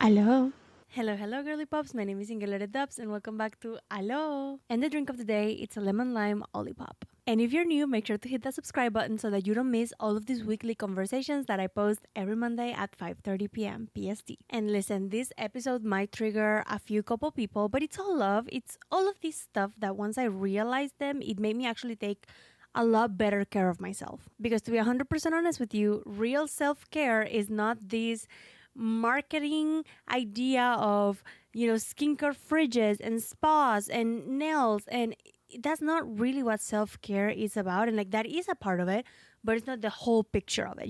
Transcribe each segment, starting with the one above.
Hello. Hello, hello, girly pops. My name is Ingelere Dubs, and welcome back to Hello. And the drink of the day, it's a lemon lime olipop. And if you're new, make sure to hit that subscribe button so that you don't miss all of these weekly conversations that I post every Monday at 5:30 p.m. PST. And listen, this episode might trigger a few couple people, but it's all love. It's all of this stuff that once I realized them, it made me actually take a lot better care of myself. Because to be 100% honest with you, real self care is not this marketing idea of, skincare fridges and spas and nails. And that's not really what self care is about. And like that is a part of it, but it's not the whole picture of it.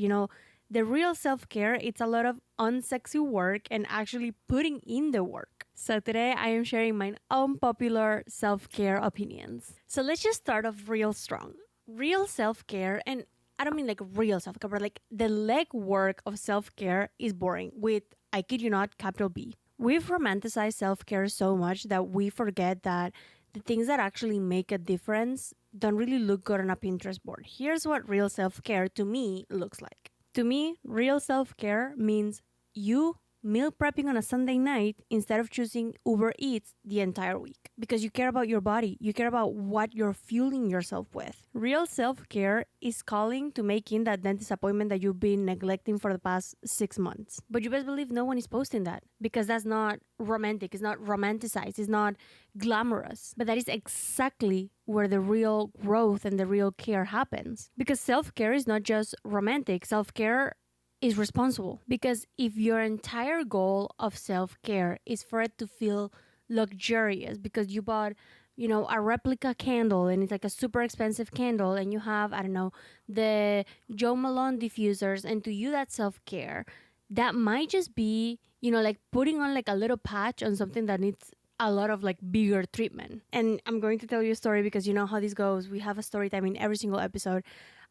The real self care, it's a lot of unsexy work and actually putting in the work. So today I am sharing my unpopular self care opinions. So let's just start off real strong. Real self care, and I don't mean like real self care, but like the legwork of self care is boring with, I kid you not, capital B. We've romanticized self care so much that we forget that the things that actually make a difference don't really look good on a Pinterest board. Here's what real self care to me looks like. To me, real self care means you meal prepping on a Sunday night instead of choosing Uber Eats the entire week. Because you care about your body, you care about what you're fueling yourself with. Real self care is calling to make in that dentist appointment that you've been neglecting for the past 6 months. But you best believe no one is posting that because that's not romantic, it's not romanticized, it's not glamorous. But that is exactly where the real growth and the real care happens. Because self care is not just romantic, self care is responsible. Because if your entire goal of self-care is for it to feel luxurious because you bought a replica candle and it's like a super expensive candle and you have, I don't know, the Joe Malone diffusers, and to you that's self-care, that might just be, like putting on like a little patch on something that needs a lot of like bigger treatment. And I'm going to tell you a story because you know how this goes. We have a story time in every single episode.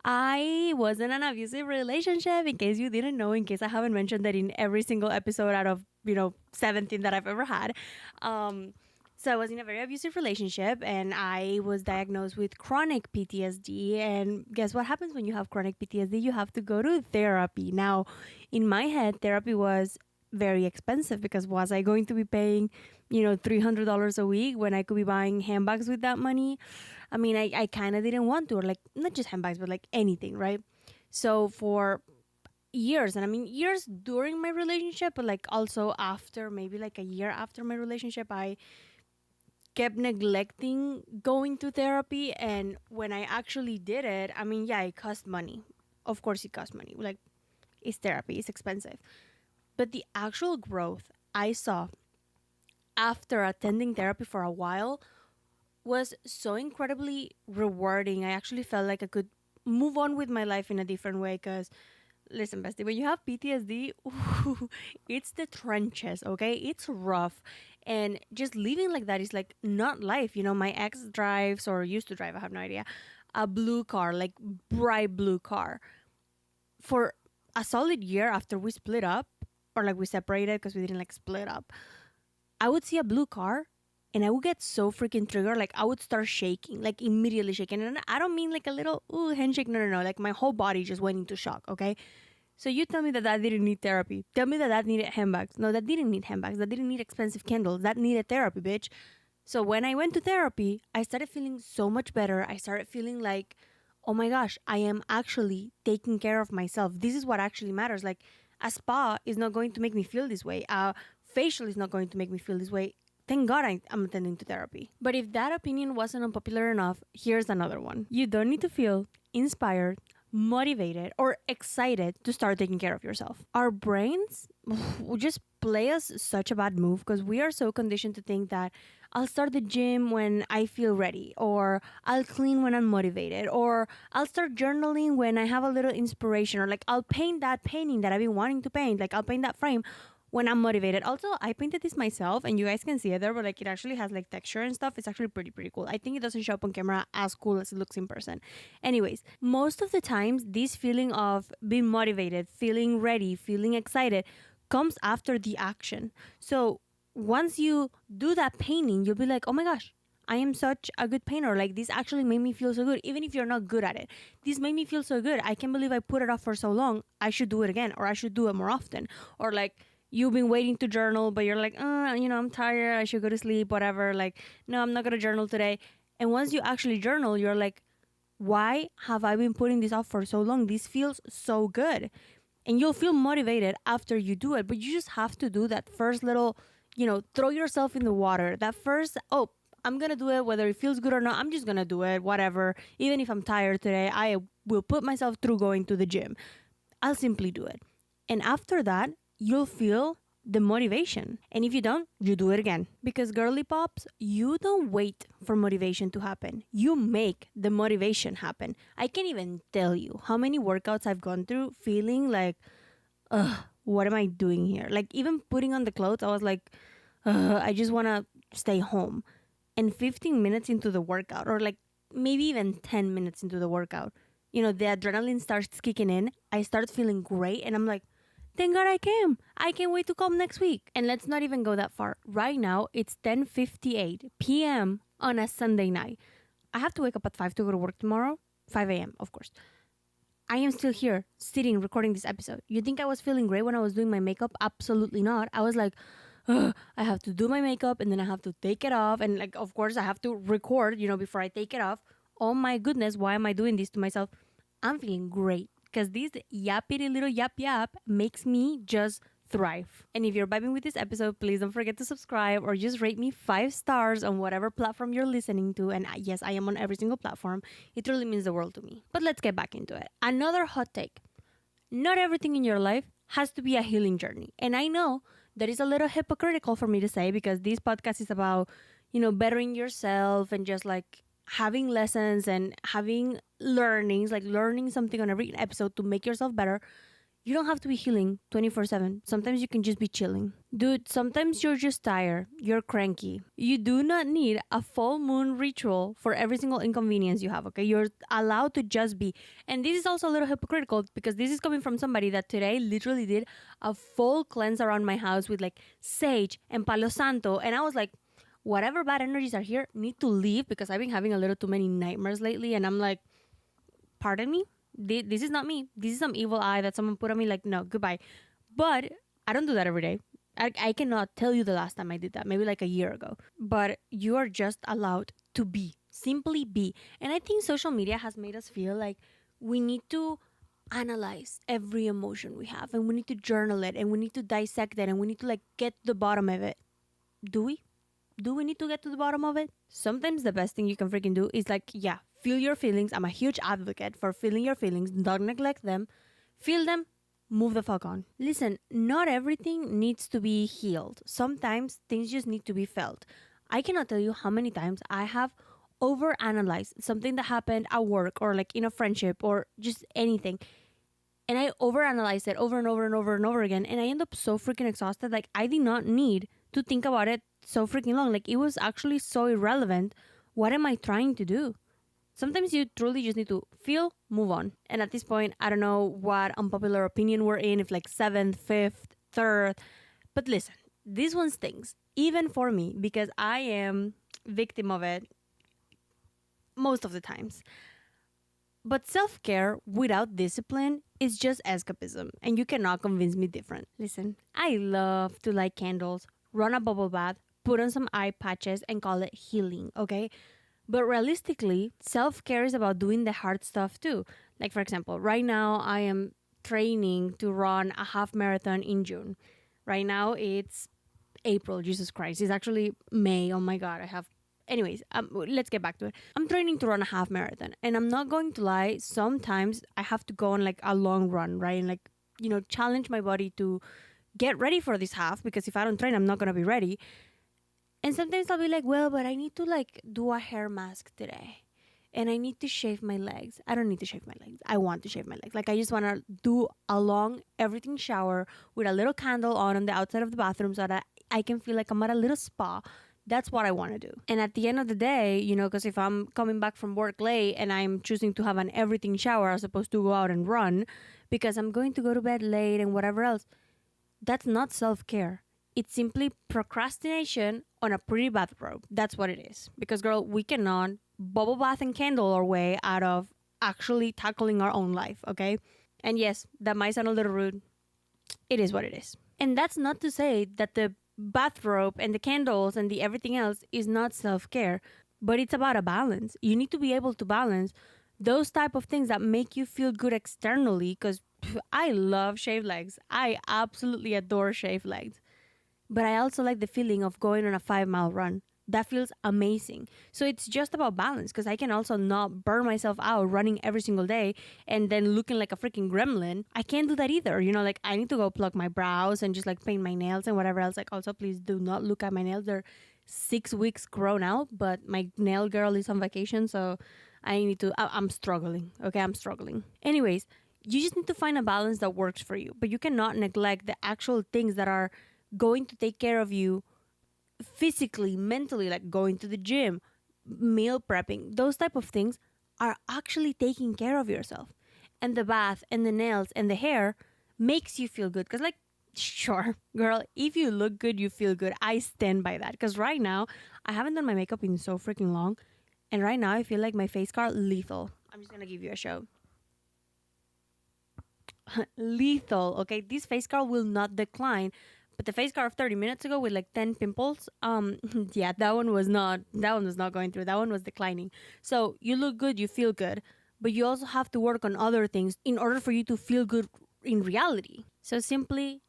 I was in an abusive relationship, in case you didn't know, in case I haven't mentioned that in every single episode out of, 17 that I've ever had. So I was in a very abusive relationship and I was diagnosed with chronic PTSD. And guess what happens when you have chronic PTSD? You have to go to therapy. Now, in my head, therapy was very expensive because was I going to be paying, $300 a week when I could be buying handbags with that money? I mean, I kind of didn't want to, or like not just handbags, but like anything, right? So for years, and I mean years during my relationship, but like also after, maybe like a year after my relationship, I kept neglecting going to therapy. And when I actually did it, I mean, yeah, it cost money. Of course, it cost money. Like, it's therapy, it's expensive. But the actual growth I saw after attending therapy for a while was so incredibly rewarding. I actually felt like I could move on with my life in a different way because listen, bestie, when you have PTSD, ooh, it's the trenches, okay? It's rough. And just living like that is like not life. My ex drives or used to drive, I have no idea, a blue car, like bright blue car. For a solid year after we split up, or like we separated because we didn't like split up, I would see a blue car and I would get so freaking triggered. Like I would start shaking, like immediately shaking. And I don't mean like a little handshake. No, no, no. Like my whole body just went into shock. Okay. So you tell me that that didn't need therapy. Tell me that that needed handbags. No, that didn't need handbags. That didn't need expensive candles. That needed therapy, bitch. So when I went to therapy, I started feeling so much better. I started feeling like, oh my gosh, I am actually taking care of myself. This is what actually matters. Like a spa is not going to make me feel this way. A facial is not going to make me feel this way. Thank God I'm attending to therapy. But if that opinion wasn't unpopular enough, here's another one. You don't need to feel inspired, motivated, or excited to start taking care of yourself. Our brains will just play us such a bad move because we are so conditioned to think that I'll start the gym when I feel ready, or I'll clean when I'm motivated, or I'll start journaling when I have a little inspiration, or like I'll paint that painting that I've been wanting to paint, like I'll paint that frame when I'm motivated. Also, I painted this myself and you guys can see it there, but like it actually has like texture and stuff. It's actually pretty cool. I think it doesn't show up on camera as cool as it looks in person. Anyways, most of the times this feeling of being motivated, feeling ready, feeling excited comes after the action. So once you do that painting, you'll be like, oh my gosh, I am such a good painter. Like, this actually made me feel so good. Even if you're not good at it, this made me feel so good. I can't believe I put it off for so long. I should do it again, or I should do it more often. Or like, you've been waiting to journal, but you're like, I'm tired. I should go to sleep, whatever. Like, no, I'm not going to journal today. And once you actually journal, you're like, why have I been putting this off for so long? This feels so good. And you'll feel motivated after you do it, but you just have to do that first little, throw yourself in the water. That first, I'm going to do it, whether it feels good or not. I'm just going to do it, whatever. Even if I'm tired today, I will put myself through going to the gym. I'll simply do it. And after that, you'll feel the motivation. And if you don't, you do it again. Because girly pops, you don't wait for motivation to happen. You make the motivation happen. I can't even tell you how many workouts I've gone through feeling like, what am I doing here? Like, even putting on the clothes, I was like, I just want to stay home. And 15 minutes into the workout, or like maybe even 10 minutes into the workout, the adrenaline starts kicking in. I start feeling great. And I'm like, thank God I came. I can't wait to come next week. And let's not even go that far. Right now, it's 10:58 p.m. on a Sunday night. I have to wake up at 5 to go to work tomorrow. 5 a.m., of course. I am still here, sitting, recording this episode. You think I was feeling great when I was doing my makeup? Absolutely not. I was like, I have to do my makeup and then I have to take it off. And like, of course, I have to record, before I take it off. Oh my goodness, why am I doing this to myself? I'm feeling great because this yappity little yap makes me just thrive. And if you're vibing with this episode, please don't forget to subscribe or just rate me 5 stars on whatever platform you're listening to. And yes, I am on every single platform. It really means the world to me. But let's get back into it. Another hot take. Not everything in your life has to be a healing journey. And I know that is a little hypocritical for me to say because this podcast is about, bettering yourself and just like having lessons and having learnings, like learning something on every episode to make yourself better. You don't have to be healing 24/7. Sometimes you can just be chilling. Dude, sometimes you're just tired. You're cranky. You do not need a full moon ritual for every single inconvenience you have, okay? You're allowed to just be. And this is also a little hypocritical because this is coming from somebody that today literally did a full cleanse around my house with like sage and palo santo. And I was like, whatever bad energies are here need to leave because I've been having a little too many nightmares lately. And I'm like, pardon me? This is not me. This is some evil eye that someone put on me. Like, no, goodbye. But I don't do that every day. I cannot tell you the last time I did that. Maybe like a year ago. But you are just allowed to be. Simply be. And I think social media has made us feel like we need to analyze every emotion we have. And we need to journal it. And we need to dissect it. And we need to like get to the bottom of it. Do we? Do we need to get to the bottom of it? Sometimes the best thing you can freaking do is like, yeah, feel your feelings. I'm a huge advocate for feeling your feelings. Don't neglect them. Feel them. Move the fuck on. Listen, not everything needs to be healed. Sometimes things just need to be felt. I cannot tell you how many times I have overanalyzed something that happened at work or like in a friendship or just anything. And I overanalyze it over and over and over and over again. And I end up so freaking exhausted. Like I did not need to think about it so freaking long. Like it was actually so irrelevant. What am I trying to do? Sometimes you truly just need to feel, move on. And at this point, I don't know what unpopular opinion we're in, if like 7th, 5th, 3rd. But listen, this one stings, even for me, because I am victim of it most of the times. But self-care without discipline is just escapism, and you cannot convince me different. Listen, I love to light candles, run a bubble bath, put on some eye patches, and call it healing, okay? But realistically, self-care is about doing the hard stuff too. Like, for example, right now I am training to run a half marathon in June. Right now it's April, Jesus Christ. It's actually May. Oh my God, I have... Anyways, let's get back to it. I'm training to run a half marathon. And I'm not going to lie, sometimes I have to go on like a long run, right? And like, challenge my body to get ready for this half. Because if I don't train, I'm not going to be ready. And sometimes I'll be like, well, but I need to like do a hair mask today. And I need to shave my legs. I don't need to shave my legs. I want to shave my legs. Like I just want to do a long everything shower with a little candle on the outside of the bathroom so that I can feel like I'm at a little spa. That's what I want to do. And at the end of the day, because if I'm coming back from work late and I'm choosing to have an everything shower as opposed to go out and run because I'm going to go to bed late and whatever else, that's not self-care. It's simply procrastination on a pretty bathrobe. That's what it is. Because, girl, we cannot bubble bath and candle our way out of actually tackling our own life, okay? And yes, that might sound a little rude. It is what it is. And that's not to say that the bathrobe and the candles and the everything else is not self-care, but it's about a balance. You need to be able to balance those type of things that make you feel good externally, because I love shaved legs. I absolutely adore shaved legs. But I also like the feeling of going on a 5 mile run. That feels amazing. So it's just about balance, because I can also not burn myself out running every single day and then looking like a freaking gremlin. I can't do that either. You know, like I need to go pluck my brows and just like paint my nails and whatever else. Like, also, please do not look at my nails. They're 6 weeks grown out, but my nail girl is on vacation. So I'm struggling. Okay, I'm struggling. Anyways, you just need to find a balance that works for you, but you cannot neglect the actual things that are going to take care of you physically, mentally, like going to the gym, meal prepping. Those type of things are actually taking care of yourself. And the bath and the nails and the hair makes you feel good, because like, sure, girl, if you look good, you feel good. I stand by that, because right now I haven't done my makeup in so freaking long, and right now I feel like my face scar lethal. I'm just gonna give you a show. Lethal. Okay, this face scar will not decline, but the face scar of 30 minutes ago with like 10 pimples, yeah, that one was not going through. That one was declining. So you look good, you feel good, but you also have to work on other things in order for you to feel good in reality. So simply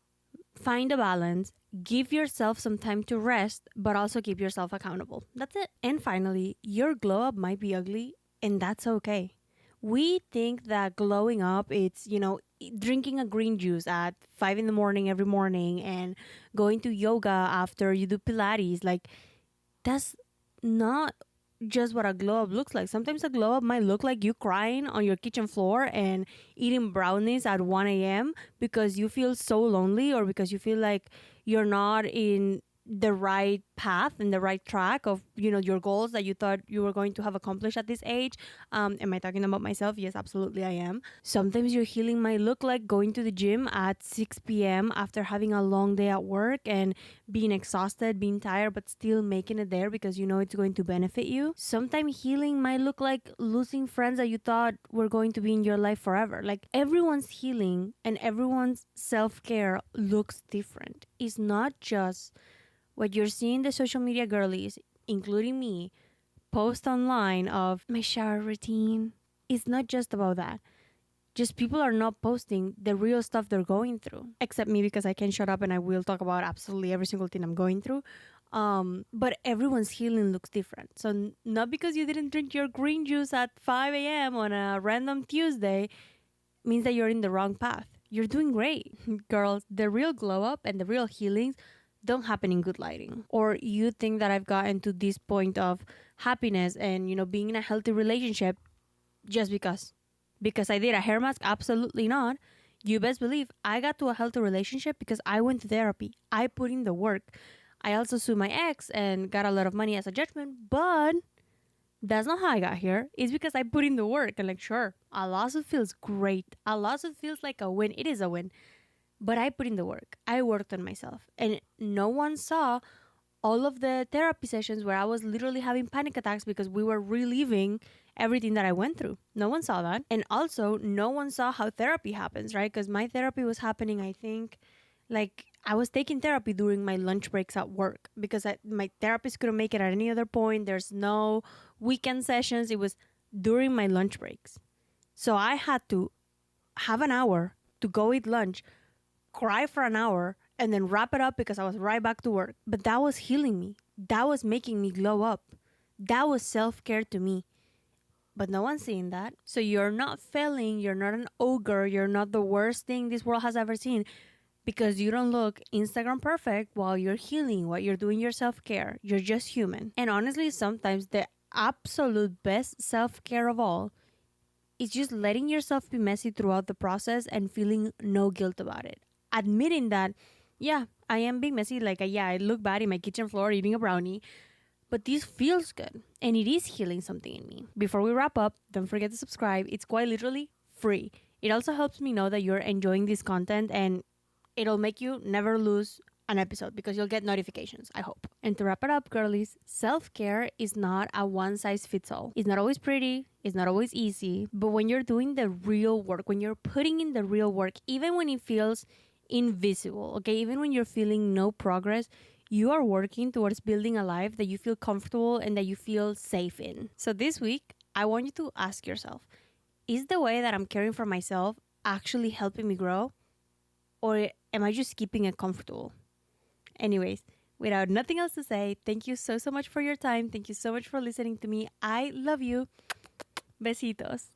find a balance, give yourself some time to rest, but also keep yourself accountable. That's it. And finally, your glow up might be ugly, and that's okay. We think that glowing up, it's, drinking a green juice at 5 in the morning every morning and going to yoga after you do Pilates. Like, that's not just what a glow up looks like. Sometimes a glow up might look like you crying on your kitchen floor and eating brownies at 1 a.m. because you feel so lonely, or because you feel like you're not in the right path and the right track of your goals that you thought you were going to have accomplished at this age. Am I talking about myself? Yes, absolutely I am. Sometimes your healing might look like going to the gym at 6 p.m. after having a long day at work and being exhausted, being tired, but still making it there because you know it's going to benefit you. Sometimes healing might look like losing friends that you thought were going to be in your life forever. Like, everyone's healing and everyone's self-care looks different. It's not just what you're seeing the social media girlies, including me, post online of my shower routine. It's not just about that. Just people are not posting the real stuff they're going through. Except me, because I can shut up and I will talk about absolutely every single thing I'm going through. But everyone's healing looks different. So not because you didn't drink your green juice at 5 a.m. on a random Tuesday means that you're in the wrong path. You're doing great. Girls, the real glow up and the real healings don't happen in good lighting. Or you think that I've gotten to this point of happiness and, being in a healthy relationship just because I did a hair mask? Absolutely not. You best believe I got to a healthy relationship because I went to therapy. I put in the work. I also sued my ex and got a lot of money as a judgment, but that's not how I got here. It's because I put in the work. And like, sure, a lawsuit feels great. A lawsuit feels like a win. It is a win. But I put in the work. I worked on myself. And no one saw all of the therapy sessions where I was literally having panic attacks because we were reliving everything that I went through. No one saw that. And also, no one saw how therapy happens, right? Because my therapy was happening, I think, like I was taking therapy during my lunch breaks at work because my therapist couldn't make it at any other point. There's no weekend sessions. It was during my lunch breaks. So I had to have an hour to go eat lunch, cry for an hour, and then wrap it up because I was right back to work. But that was healing me. That was making me glow up. That was self-care to me. But no one's seeing that. So you're not failing. You're not an ogre. You're not the worst thing this world has ever seen because you don't look Instagram perfect while you're healing, while you're doing your self-care. You're just human. And honestly, sometimes the absolute best self-care of all is just letting yourself be messy throughout the process and feeling no guilt about it. Admitting that, yeah, I am being messy. Like, yeah, I look bad in my kitchen floor eating a brownie, but this feels good and it is healing something in me. Before we wrap up, don't forget to subscribe. It's quite literally free. It also helps me know that you're enjoying this content and it'll make you never lose an episode because you'll get notifications, I hope. And to wrap it up, girlies, self-care is not a one-size-fits-all. It's not always pretty, it's not always easy, but when you're doing the real work, when you're putting in the real work, even when it feels invisible, okay? Even when you're feeling no progress, you are working towards building a life that you feel comfortable and that you feel safe in. So this week, I want you to ask yourself, is the way that I'm caring for myself actually helping me grow? Or am I just keeping it comfortable? Anyways, without nothing else to say, thank you so much for your time. Thank you so much for listening to me. I love you. Besitos.